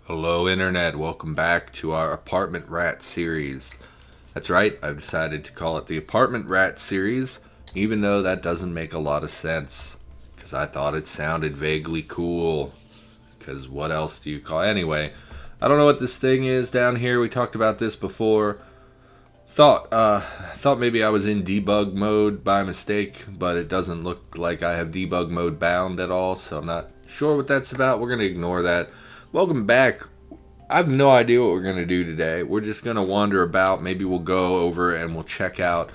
Hello, Internet. Welcome back to our Apartment Rat series. That's right, I've decided to call it the Apartment Rat series, even though that doesn't make a lot of sense, because I thought it sounded vaguely cool. Because what else do you call Anyway, I don't know what this thing is down here. We talked about this before. Thought maybe I was in debug mode by mistake, but it doesn't look like I have debug mode bound at all, so I'm not sure what that's about. We're going to ignore that. Welcome back. I have no idea what we're going to do today. We're just going to wander about. Maybe we'll go over and we'll check out.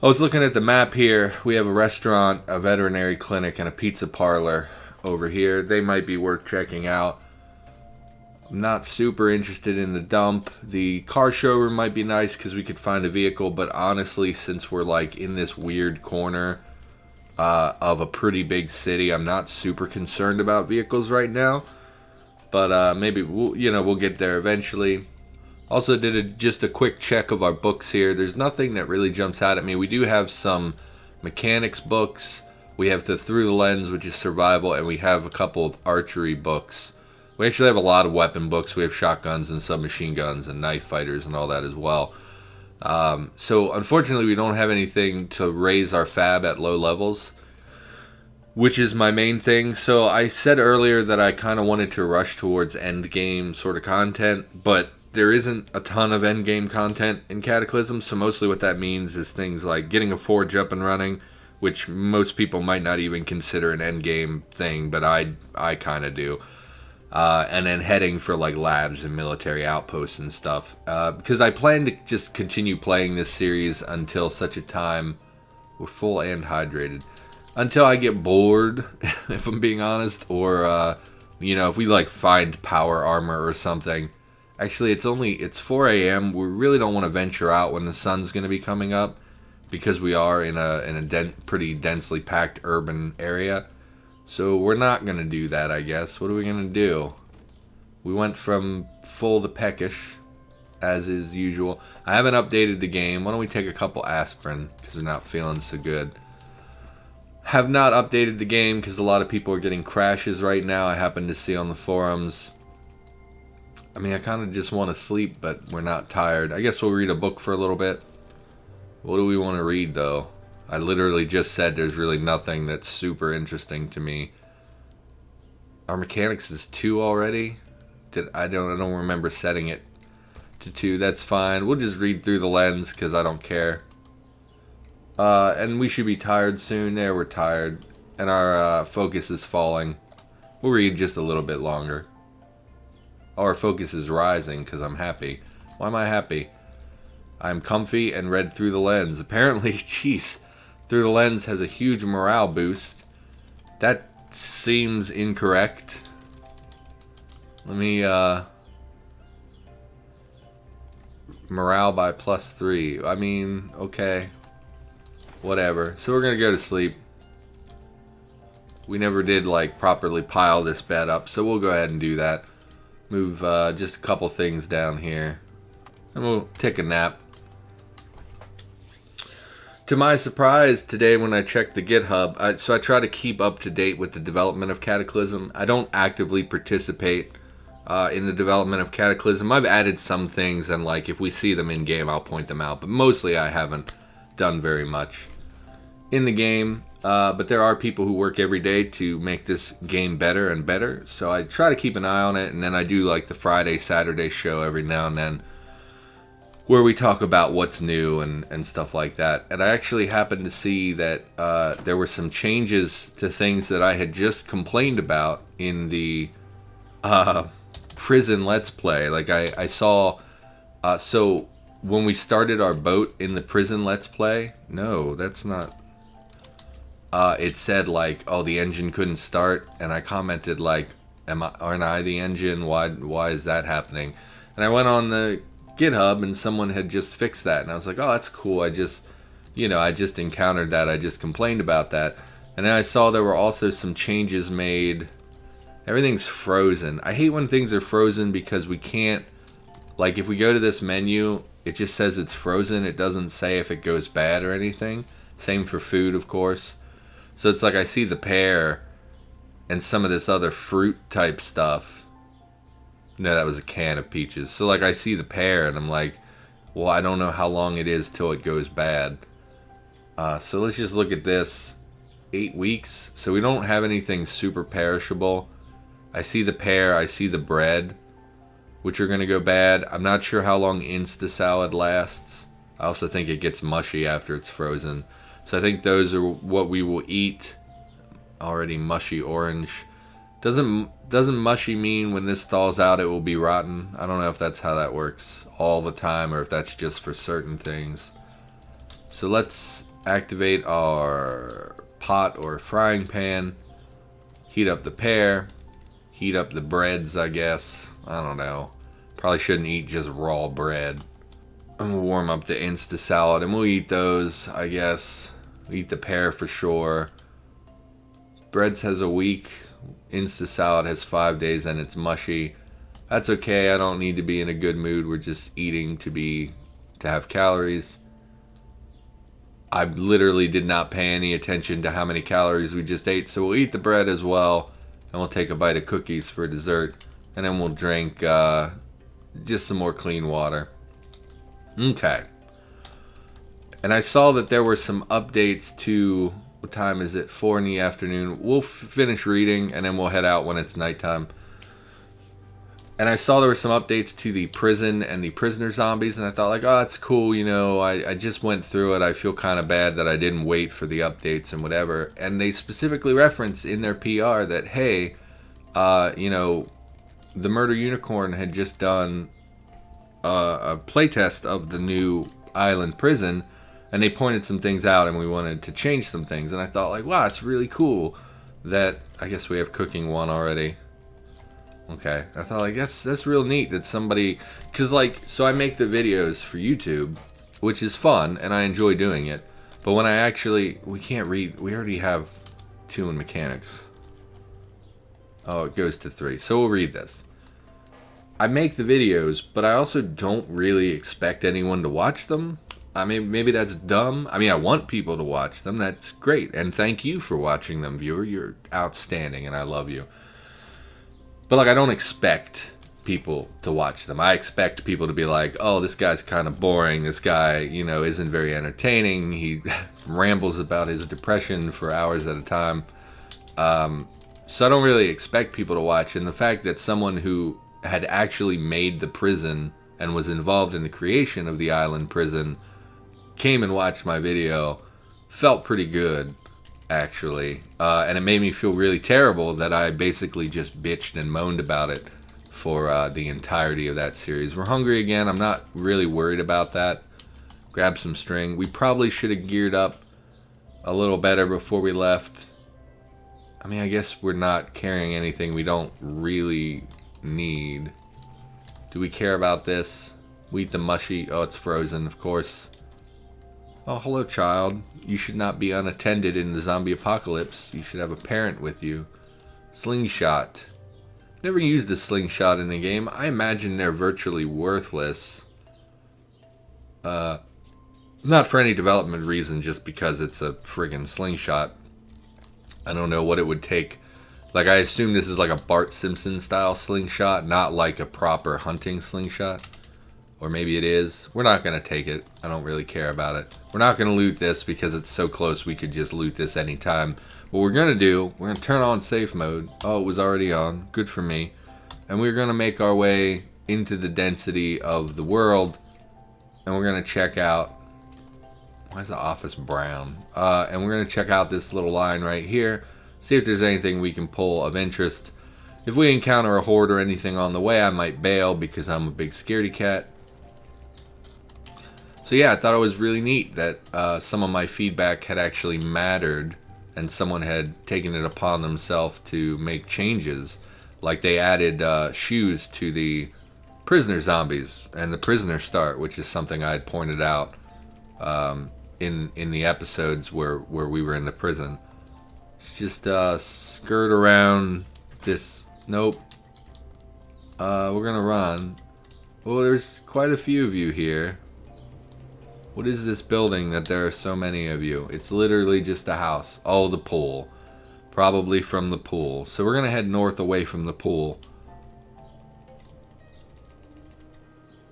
I was looking at the map here. We have a restaurant, a veterinary clinic, and a pizza parlor over here. They might be worth checking out. I'm not super interested in the dump. The car showroom might be nice because we could find a vehicle, but honestly, since we're like in this weird corner of a pretty big city, I'm not super concerned about vehicles right now. But maybe we'll get there eventually. Also did just a quick check of our books here. There's nothing that really jumps out at me. We do have some mechanics books. We have the Through the Lens, which is survival, and we have a couple of archery books. We actually have a lot of weapon books. We have shotguns and submachine guns and knife fighters and all that as well. So unfortunately, we don't have anything to raise our fab at low levels, which is my main thing. So I said earlier that I kind of wanted to rush towards end game sort of content, but there isn't a ton of end game content in Cataclysm. So mostly what that means is things like getting a forge up and running, which most people might not even consider an end game thing, but I kind of do. And then heading for like labs and military outposts and stuff. Because I plan to just continue playing this series until such a time we're full and hydrated. Until I get bored, if I'm being honest, or if we like find power armor or something. Actually, it's 4 a.m. We really don't want to venture out when the sun's going to be coming up, because we are in a pretty densely packed urban area. So we're not going to do that, I guess. What are we going to do? We went from full to peckish, as is usual. I haven't updated the game. Why don't we take a couple aspirin, because we're not feeling so good. Have not updated the game, because a lot of people are getting crashes right now, I happen to see on the forums. I mean, I kind of just want to sleep, but we're not tired. I guess we'll read a book for a little bit. What do we want to read, though? I literally just said there's really nothing that's super interesting to me. Our mechanics is 2 already. I don't remember setting it to 2. That's fine. We'll just read Through the Lens because I don't care. And we should be tired soon. There, we're tired, and our focus is falling. We'll read just a little bit longer. Our focus is rising because I'm happy. Why am I happy? I'm comfy and read Through the Lens. Apparently, jeez. Through the Lens has a huge morale boost. That seems incorrect. Let me, morale by +3. I mean, okay. Whatever. So we're gonna go to sleep. We never did, like, properly pile this bed up, so we'll go ahead and do that. Move, just a couple things down here. And we'll take a nap. To my surprise, today when I checked the GitHub, so I try to keep up to date with the development of Cataclysm. I don't actively participate in the development of Cataclysm. I've added some things, and like if we see them in game, I'll point them out. But mostly, I haven't done very much in the game. But there are people who work every day to make this game better and better. So I try to keep an eye on it, and then I do like the Friday, Saturday show every now and then, where we talk about what's new and stuff like that. And I actually happened to see that there were some changes to things that I had just complained about in the prison Let's Play. Like I saw, so when we started our boat in the prison Let's Play, no, that's not, it said like, oh, the engine couldn't start, and I commented like, aren't I the engine? Why is that happening? And I went on the GitHub, and someone had just fixed that, and I was like, oh, that's cool. I just encountered that. I just complained about that, and then I saw there were also some changes made. Everything's frozen. I hate when things are frozen because we can't, like, if we go to this menu, it just says it's frozen. It doesn't say if it goes bad or anything. Same for food, of course. So it's like I see the pear and some of this other fruit type stuff, No, that was a can of peaches. So, like, I see the pear, and I'm like, well, I don't know how long it is till it goes bad. So let's just look at this. 8 weeks. So we don't have anything super perishable. I see the pear. I see the bread, which are going to go bad. I'm not sure how long Insta salad lasts. I also think it gets mushy after it's frozen. So I think those are what we will eat. Already mushy orange. Doesn't mushy mean when this thaws out it will be rotten? I don't know if that's how that works all the time or if that's just for certain things. So let's activate our pot or frying pan. Heat up the pear. Heat up the breads, I guess. I don't know. Probably shouldn't eat just raw bread. And we'll warm up the Insta salad and we'll eat those, I guess. We'll eat the pear for sure. Breads has a week. Insta salad has 5 days and it's mushy. That's okay. I don't need to be in a good mood. We're just eating to have calories. I literally did not pay any attention to how many calories we just ate. So we'll eat the bread as well. And we'll take a bite of cookies for dessert. And then we'll drink just some more clean water. Okay. And I saw that there were some updates to... What time is it? 4 in the afternoon. We'll finish reading and then we'll head out when it's nighttime. And I saw there were some updates to the prison and the prisoner zombies. And I thought like, oh, that's cool. You know, I just went through it. I feel kind of bad that I didn't wait for the updates and whatever. And they specifically reference in their PR that, hey, you know, the Murder Unicorn had just done a playtest of the new island prison. And they pointed some things out and we wanted to change some things. And I thought like, wow, it's really cool that, I guess we have cooking one already. Okay. I thought like, that's real neat that somebody, cause like, so I make the videos for YouTube, which is fun and I enjoy doing it. But when I actually, we can't read, we already have 2 in mechanics. Oh, it goes to 3. So we'll read this. I make the videos, but I also don't really expect anyone to watch them. I mean, maybe that's dumb. I mean, I want people to watch them. That's great. And thank you for watching them, viewer. You're outstanding, and I love you. But, like, I don't expect people to watch them. I expect people to be like, oh, this guy's kind of boring. This guy, you know, isn't very entertaining. He rambles about his depression for hours at a time. So I don't really expect people to watch. And the fact that someone who had actually made the prison and was involved in the creation of the island prison came and watched my video felt pretty good, actually. And it made me feel really terrible that I basically just bitched and moaned about it for the entirety of that series. We're hungry again. I'm not really worried about that. Grab some string. We probably should have geared up a little better before we left. I mean, I guess we're not carrying anything we don't really need. Do we care about this? We eat the mushy. Oh, it's frozen, of course. Oh, hello, child. You should not be unattended in the zombie apocalypse. You should have a parent with you. Slingshot. Never used a slingshot in the game. I imagine they're virtually worthless. Not for any development reason, just because it's a friggin' slingshot. I don't know what it would take. Like, I assume this is like a Bart Simpson style slingshot, not like a proper hunting slingshot. Or maybe it is. We're not going to take it. I don't really care about it. We're not going to loot this because it's so close we could just loot this anytime. What we're going to do, we're going to turn on safe mode. Oh, it was already on. Good for me. And we're going to make our way into the density of the world. And we're going to check out... Why is the office brown? And we're going to check out this little line right here. See if there's anything we can pull of interest. If we encounter a horde or anything on the way, I might bail because I'm a big scaredy cat. So yeah, I thought it was really neat that some of my feedback had actually mattered and someone had taken it upon themselves to make changes. Like they added shoes to the prisoner zombies and the prisoner start, which is something I had pointed out in the episodes where we were in the prison. Let's just skirt around this. Nope. We're gonna run. Well, there's quite a few of you here. What is this building that there are so many of you? It's literally just a house. Oh, the pool. Probably from the pool. So we're going to head north away from the pool.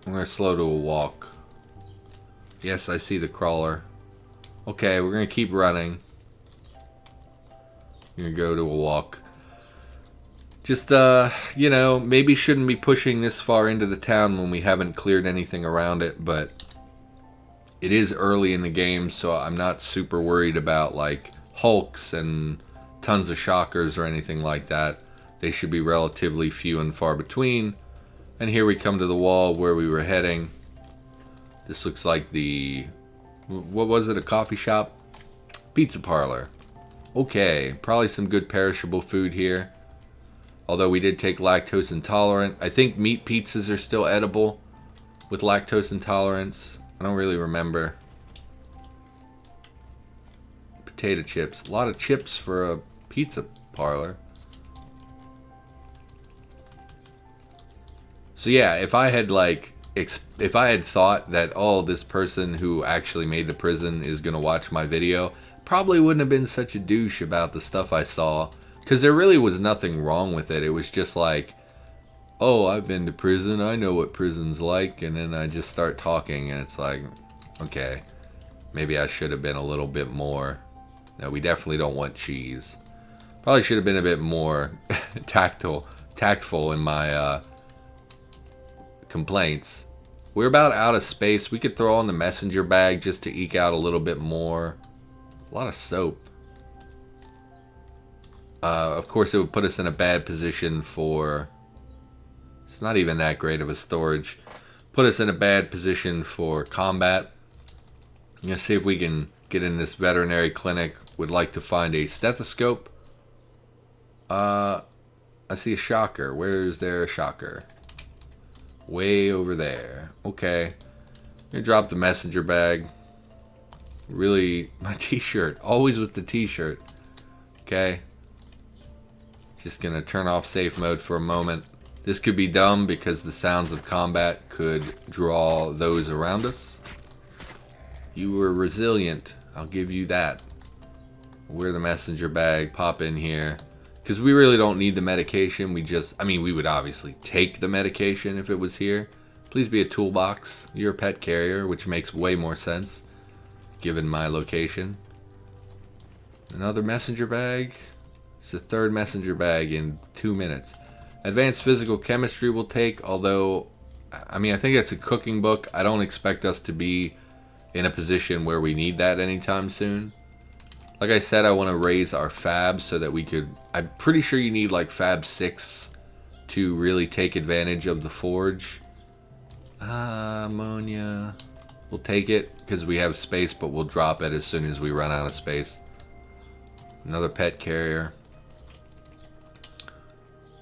I'm going to slow to a walk. Yes, I see the crawler. Okay, we're going to keep running. We're going to go to a walk. Just, you know, maybe shouldn't be pushing this far into the town when we haven't cleared anything around it, but it is early in the game, so I'm not super worried about, like, hulks and tons of shockers or anything like that. They should be relatively few and far between. And here we come to the wall where we were heading. This looks like the... what was it, a coffee shop? Pizza parlor. Okay, probably some good perishable food here. Although we did take lactose intolerant. I think meat pizzas are still edible with lactose intolerance. I don't really remember. Potato chips. A lot of chips for a pizza parlor. So yeah, if I had like... if I had thought that, oh, this person who actually made the prison is going to watch my video, probably wouldn't have been such a douche about the stuff I saw. Because there really was nothing wrong with it. It was just like, oh, I've been to prison. I know what prison's like. And then I just start talking and it's like, okay, maybe I should have been a little bit more. No, we definitely don't want cheese. Probably should have been a bit more tactful in my complaints. We're about out of space. We could throw on the messenger bag just to eke out a little bit more. A lot of soap. Of course, it would put us in a bad position for... it's not even that great of a storage. Put us in a bad position for combat. I'm going to see if we can get in this veterinary clinic. Would like to find a stethoscope. I see a shocker. Where is there a shocker? Way over there. Okay. I'm going to drop the messenger bag. Really, my t-shirt. Always with the t-shirt. Okay. Just going to turn off safe mode for a moment. This could be dumb because the sounds of combat could draw those around us. You were resilient. I'll give you that. Wear the messenger bag. Pop in here. Because we really don't need the medication. We would obviously take the medication if it was here. Please be a toolbox. You're a pet carrier, which makes way more sense given my location. Another messenger bag. It's the third messenger bag in 2 minutes. Advanced physical chemistry will take, although, I think it's a cooking book. I don't expect us to be in a position where we need that anytime soon. Like I said, I want to raise our fab so that we could... I'm pretty sure you need like fab 6 to really take advantage of the forge. Ammonia. We'll take it because we have space, but we'll drop it as soon as we run out of space. Another pet carrier.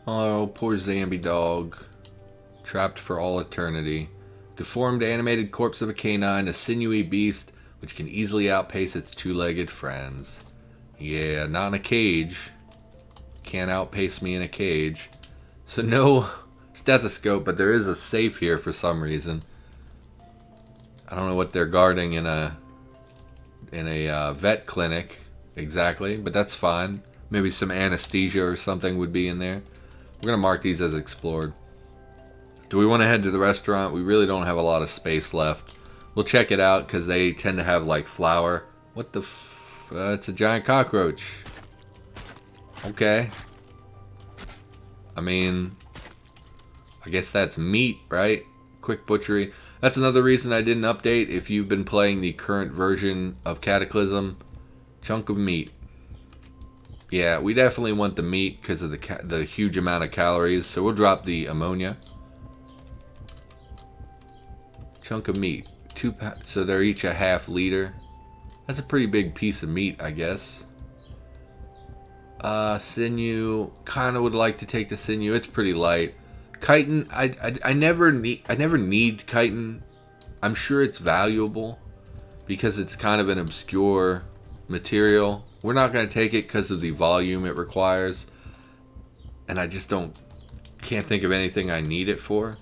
Oh, poor Zambi dog. Trapped for all eternity. Deformed animated corpse of a canine, a sinewy beast which can easily outpace its two-legged friends. Yeah, not in a cage. Can't outpace me in a cage. So no stethoscope, but there is a safe here for some reason. I don't know what they're guarding in a vet clinic exactly, but that's fine. Maybe some anesthesia or something would be in there. We're going to mark these as explored. Do we want to head to the restaurant? We really don't have a lot of space left. We'll check it out because they tend to have like flour. What the it's a giant cockroach. Okay. I guess that's meat, right? Quick butchery. That's another reason I didn't update. If you've been playing the current version of Cataclysm, chunk of meat. Yeah, we definitely want the meat because of the huge amount of calories. So we'll drop the ammonia. Chunk of meat. So they're each a half liter. That's a pretty big piece of meat, I guess. Sinew. Kind of would like to take the sinew. It's pretty light. Chitin. I never need chitin. I'm sure it's valuable because it's kind of an obscure material. We're not going to take it because of the volume it requires. And I just can't think of anything I need it for.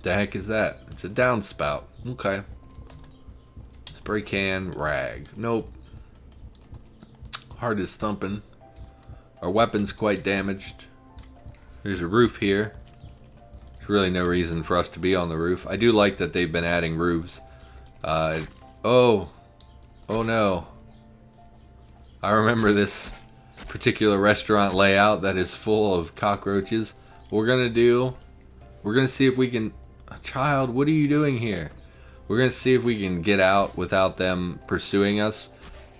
The heck is that? It's a downspout. Okay. Spray can, rag. Nope. Heart is thumping. Our weapon's quite damaged. There's a roof here. There's really no reason for us to be on the roof. I do like that they've been adding roofs. Oh no. I remember this particular restaurant layout that is full of cockroaches. What we're gonna do, we're gonna see if we can... Child, what are you doing here? We're gonna see if we can get out without them pursuing us.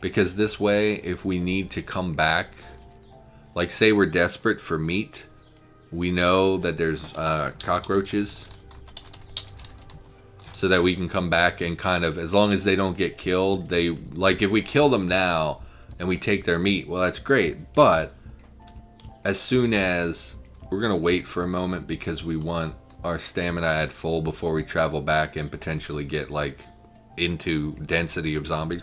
Because this way, if we need to come back, like say we're desperate for meat, we know that there's cockroaches, so that we can come back and kind of, as long as they don't get killed, they, like if we kill them now and we take their meat, well that's great, but as soon as, we're gonna wait for a moment because we want our stamina at full before we travel back and potentially get like into density of zombies.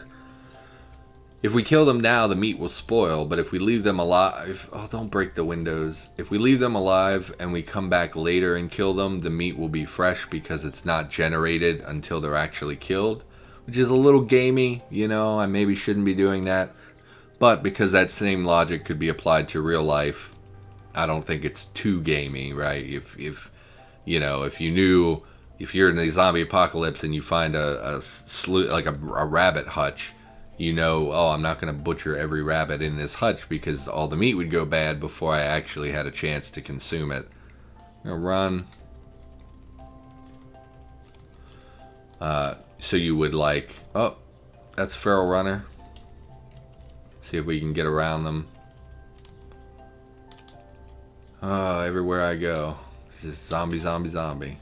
If we kill them now, the meat will spoil, but if we leave them alive... Oh, don't break the windows. If we leave them alive and we come back later and kill them, the meat will be fresh because it's not generated until they're actually killed. Which is a little gamey, you know, I maybe shouldn't be doing that. But because that same logic could be applied to real life, I don't think it's too gamey, right? If you know, if you knew... If you're in the zombie apocalypse and you find a rabbit hutch... You know, oh, I'm not going to butcher every rabbit in this hutch because all the meat would go bad before I actually had a chance to consume it. I'm going to run. So you would like... Oh, that's a feral runner. See if we can get around them. Oh, everywhere I go. It's just zombie, zombie, zombie.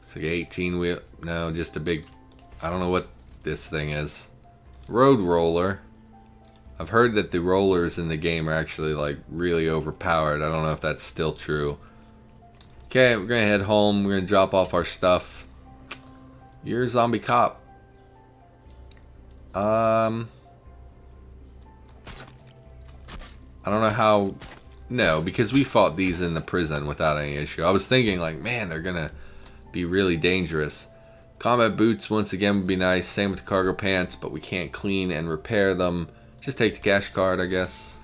It's like 18 wheel... No, just a big... I don't know what this thing is. Road roller. I've heard that the rollers in the game are actually like really overpowered. I don't know if that's still true. Okay, we're gonna head home. We're gonna drop off our stuff. You're a zombie cop. I don't know how... No, because we fought these in the prison without any issue. I was thinking like, man, they're gonna be really dangerous. Combat boots, once again, would be nice. Same with the cargo pants, but we can't clean and repair them. Just take the cash card, I guess.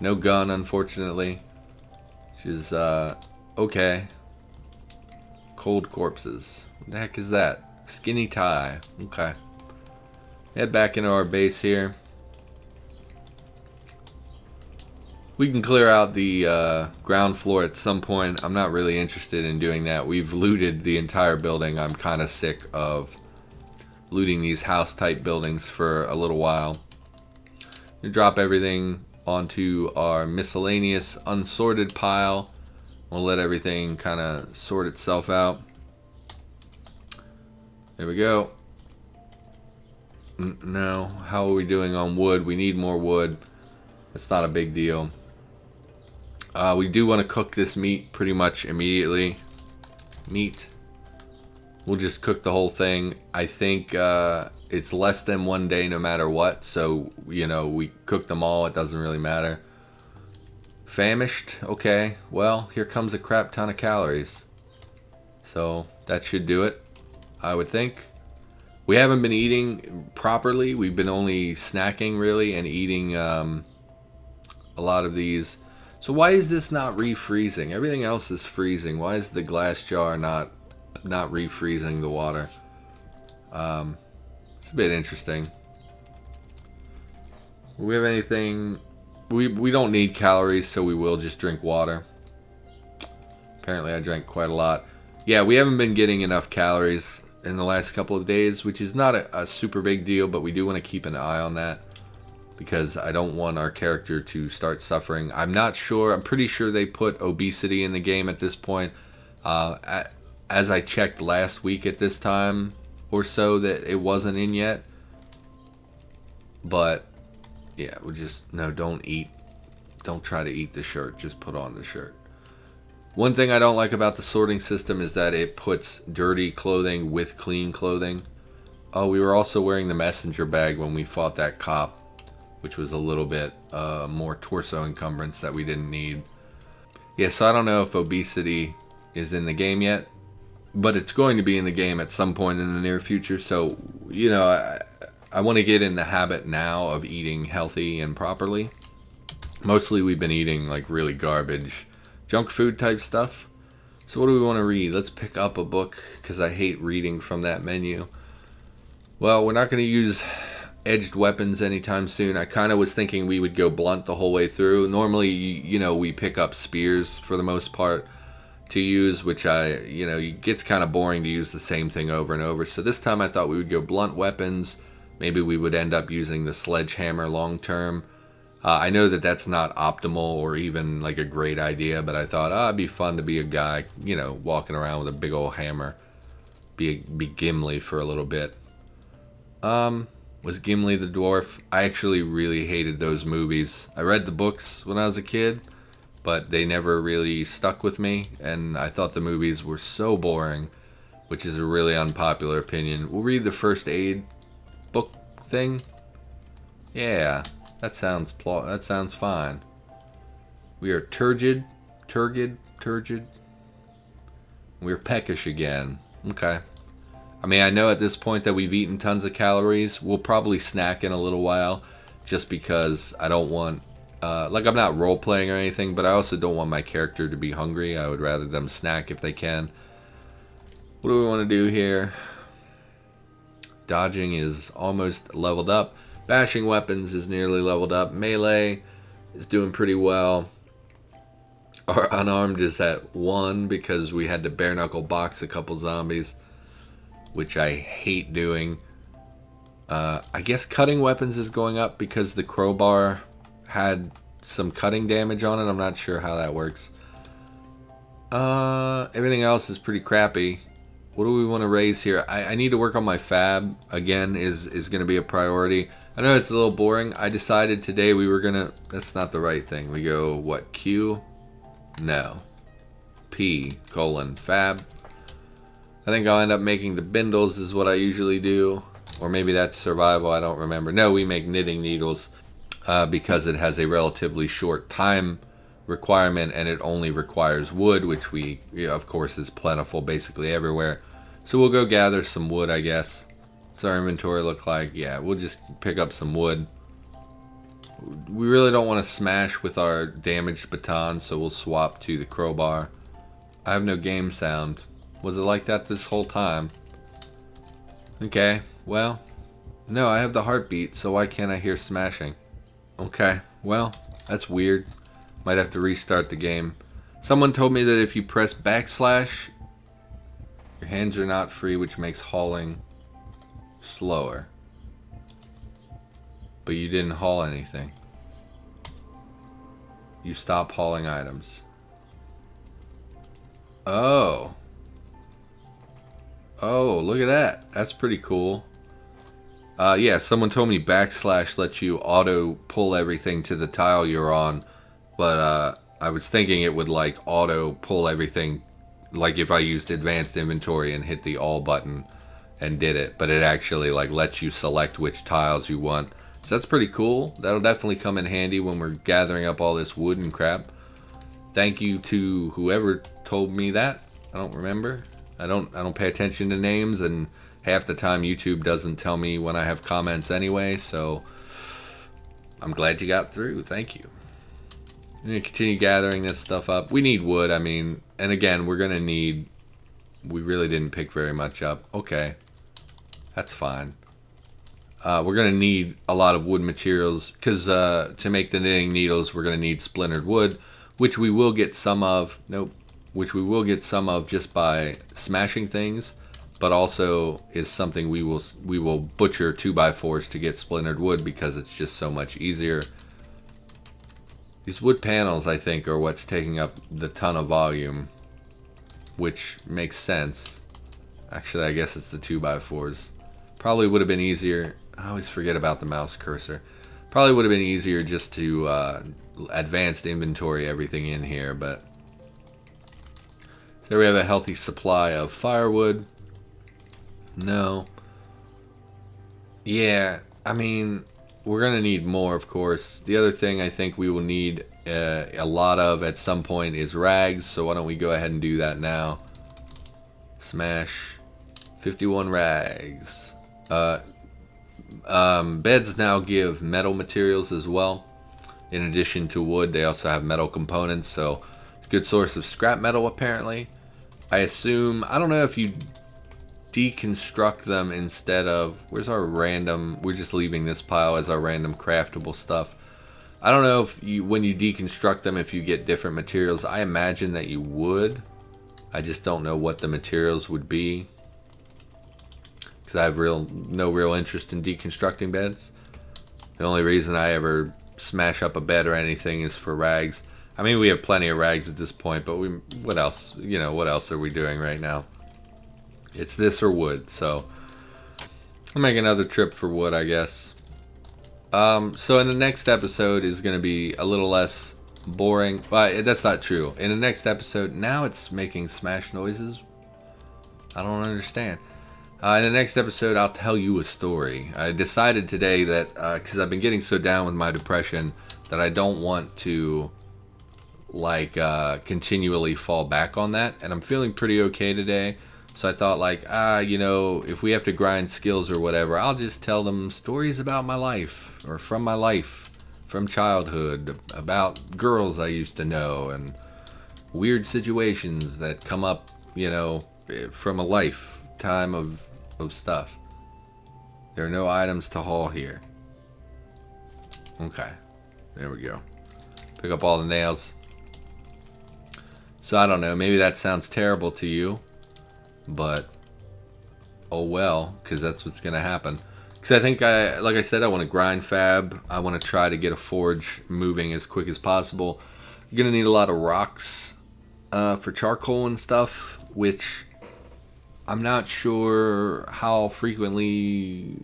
No gun, unfortunately. Which is, okay. Cold corpses. What the heck is that? Skinny tie. Okay. Head back into our base here. We can clear out the ground floor at some point. I'm not really interested in doing that. We've looted the entire building. I'm kind of sick of looting these house-type buildings for a little while. We drop everything onto our miscellaneous unsorted pile. We'll let everything kind of sort itself out. There we go. No, how are we doing on wood? We need more wood. It's not a big deal. We do want to cook this meat pretty much immediately. Meat. We'll just cook the whole thing. I think it's less than 1 day no matter what. So, you know, we cook them all. It doesn't really matter. Famished. Okay. Well, here comes a crap ton of calories. So, that should do it, I would think. We haven't been eating properly. We've been only snacking, really, and eating a lot of these... So why is this not refreezing? Everything else is freezing. Why is the glass jar not refreezing the water? It's a bit interesting. Do we have anything? We don't need calories, so we will just drink water. Apparently I drank quite a lot. Yeah, we haven't been getting enough calories in the last couple of days, which is not a super big deal, but we do want to keep an eye on that. Because I don't want our character to start suffering. I'm not sure. I'm pretty sure they put obesity in the game at this point. As I checked last week at this time or so, that it wasn't in yet. But, yeah, we'll just... No, don't eat. Don't try to eat the shirt. Just put on the shirt. One thing I don't like about the sorting system is that it puts dirty clothing with clean clothing. Oh, we were also wearing the messenger bag when we fought that cop, which was a little bit more torso encumbrance that we didn't need. Yeah, so I don't know if obesity is in the game yet, but it's going to be in the game at some point in the near future. So, you know, I want to get in the habit now of eating healthy and properly. Mostly we've been eating like really garbage junk food type stuff. So what do we want to read? Let's pick up a book, because I hate reading from that menu. Well, we're not going to use edged weapons anytime soon. I kind of was thinking we would go blunt the whole way through. Normally, you know, we pick up spears for the most part to use, which it gets kind of boring to use the same thing over and over. So this time I thought we would go blunt weapons. Maybe we would end up using the sledgehammer long term. I know that that's not optimal or even like a great idea, but I thought, it'd be fun to be a guy, you know, walking around with a big old hammer. Be Gimli for a little bit. Was Gimli the dwarf? I actually really hated those movies. I read the books when I was a kid, but they never really stuck with me, and I thought the movies were so boring, which is a really unpopular opinion. We'll read the first aid book thing. Yeah. That sounds fine. We are turgid. We're peckish again. Okay. I mean, I know at this point that we've eaten tons of calories. We'll probably snack in a little while, just because I don't want, I'm not role playing or anything, but I also don't want my character to be hungry. I would rather them snack if they can. What do we want to do here? Dodging is almost leveled up. Bashing weapons is nearly leveled up. Melee is doing pretty well. Our unarmed is at 1 because we had to bare knuckle box a couple zombies, which I hate doing. I guess cutting weapons is going up because the crowbar had some cutting damage on it. I'm not sure how that works. Everything else is pretty crappy. What do we want to raise here? I need to work on my fab. Again, is going to be a priority. I know it's a little boring. I decided today we were going to... That's not the right thing. We go, what, Q? No. P, fab. I think I'll end up making the bindles is what I usually do. Or maybe that's survival. I don't remember. No, we make knitting needles because it has a relatively short time requirement and it only requires wood, which of course, is plentiful basically everywhere. So we'll go gather some wood, I guess. What's our inventory look like? Yeah, we'll just pick up some wood. We really don't want to smash with our damaged baton, so we'll swap to the crowbar. I have no game sound. Was it like that this whole time? Okay, well, no, I have the heartbeat, so why can't I hear smashing? Okay, well, that's weird. Might have to restart the game. Someone told me that if you press backslash, your hands are not free, which makes hauling slower. But you didn't haul anything. You stop hauling items. Oh. Oh, look at that. That's pretty cool. Yeah, someone told me backslash lets you auto pull everything to the tile you're on. But I was thinking it would like auto pull everything, like if I used advanced inventory and hit the all button and did it. But it actually like lets you select which tiles you want. So that's pretty cool. That'll definitely come in handy when we're gathering up all this wood and crap. Thank you to whoever told me that. I don't remember. I don't pay attention to names, and half the time YouTube doesn't tell me when I have comments anyway. So I'm glad you got through. Thank you. I'm going to continue gathering this stuff up. We need wood, I mean, and again, we're going to need... We really didn't pick very much up. Okay. That's fine. We're going to need a lot of wood materials, because to make the knitting needles, we're going to need splintered wood, which we will get some of. Nope. Which we will get some of just by smashing things, but also is something we will butcher 2x4s to get splintered wood, because it's just so much easier. These wood panels, I think, are what's taking up the ton of volume, which makes sense. Actually, I guess it's the 2x4s. Probably would have been easier. I always forget about the mouse cursor. Probably would have been easier just to advanced inventory everything in here, but there we have a healthy supply of firewood. No. Yeah, I mean, we're going to need more, of course. The other thing I think we will need a lot of at some point is rags, so why don't we go ahead and do that now. Smash 51 rags. Beds now give metal materials as well. In addition to wood, they also have metal components, so it's a good source of scrap metal apparently. I assume, I don't know if you deconstruct them instead of, where's our random, we're just leaving this pile as our random craftable stuff. I don't know if you, when you deconstruct them, if you get different materials. I imagine that you would. I just don't know what the materials would be, because I have no real interest in deconstructing beds. The only reason I ever smash up a bed or anything is for rags. I mean, we have plenty of rags at this point, but what else? You know, what else are we doing right now? It's this or wood, so I'll make another trip for wood, I guess. So in the next episode is going to be a little less boring. But that's not true. In the next episode, now it's making smash noises. I don't understand. In the next episode, I'll tell you a story. I decided today that, because I've been getting so down with my depression, that I don't want to, like, continually fall back on that. And I'm feeling pretty okay today. So I thought, like, you know, if we have to grind skills or whatever, I'll just tell them stories about my life, or from my life, from childhood, about girls I used to know, and weird situations that come up, you know, from a lifetime of stuff. There are no items to haul here. Okay, there we go. Pick up all the nails. So I don't know, maybe that sounds terrible to you, but oh well, because that's what's gonna happen. Because I think, like I said, I want to grind fab. I want to try to get a forge moving as quick as possible. You're gonna need a lot of rocks for charcoal and stuff, which I'm not sure how frequently.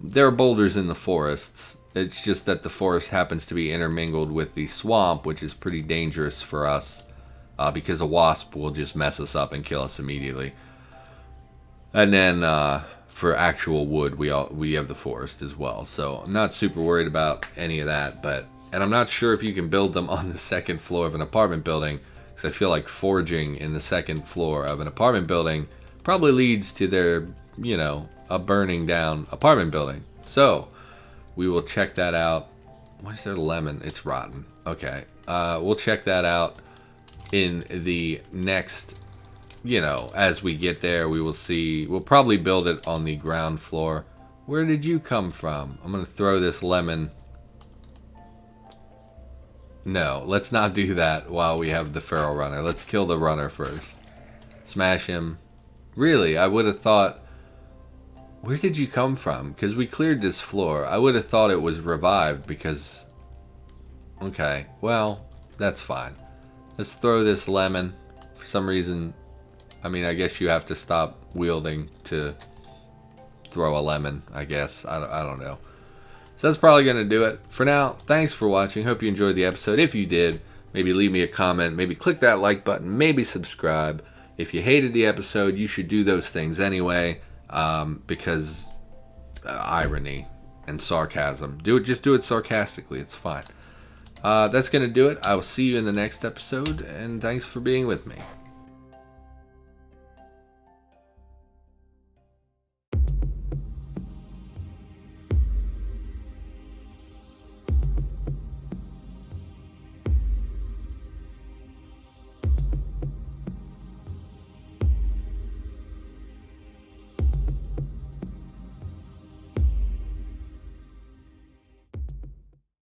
There are boulders in the forests. It's just that the forest happens to be intermingled with the swamp, which is pretty dangerous for us, because a wasp will just mess us up and kill us immediately. And then for actual wood, we have the forest as well. So I'm not super worried about any of that. And I'm not sure if you can build them on the second floor of an apartment building, because I feel like forging in the second floor of an apartment building probably leads to their, you know, a burning down apartment building. So we will check that out. What is there? Lemon. It's rotten. Okay. We'll check that out in the next, you know, as we get there. We will see. We'll probably build it on the ground floor. Where did you come from? I'm going to throw this lemon. No, let's not do that while we have the feral runner. Let's kill the runner first. Smash him. Really, I would have thought... Where did you come from? Because we cleared this floor. I would have thought it was revived because... Okay, well, that's fine. Let's throw this lemon. For some reason... I mean, I guess you have to stop wielding to throw a lemon, I guess. I don't know. So that's probably going to do it. For now, thanks for watching. Hope you enjoyed the episode. If you did, maybe leave me a comment. Maybe click that like button. Maybe subscribe. If you hated the episode, you should do those things anyway. Because irony and sarcasm. Just do it sarcastically. It's fine. That's going to do it. I will see you in the next episode. And thanks for being with me.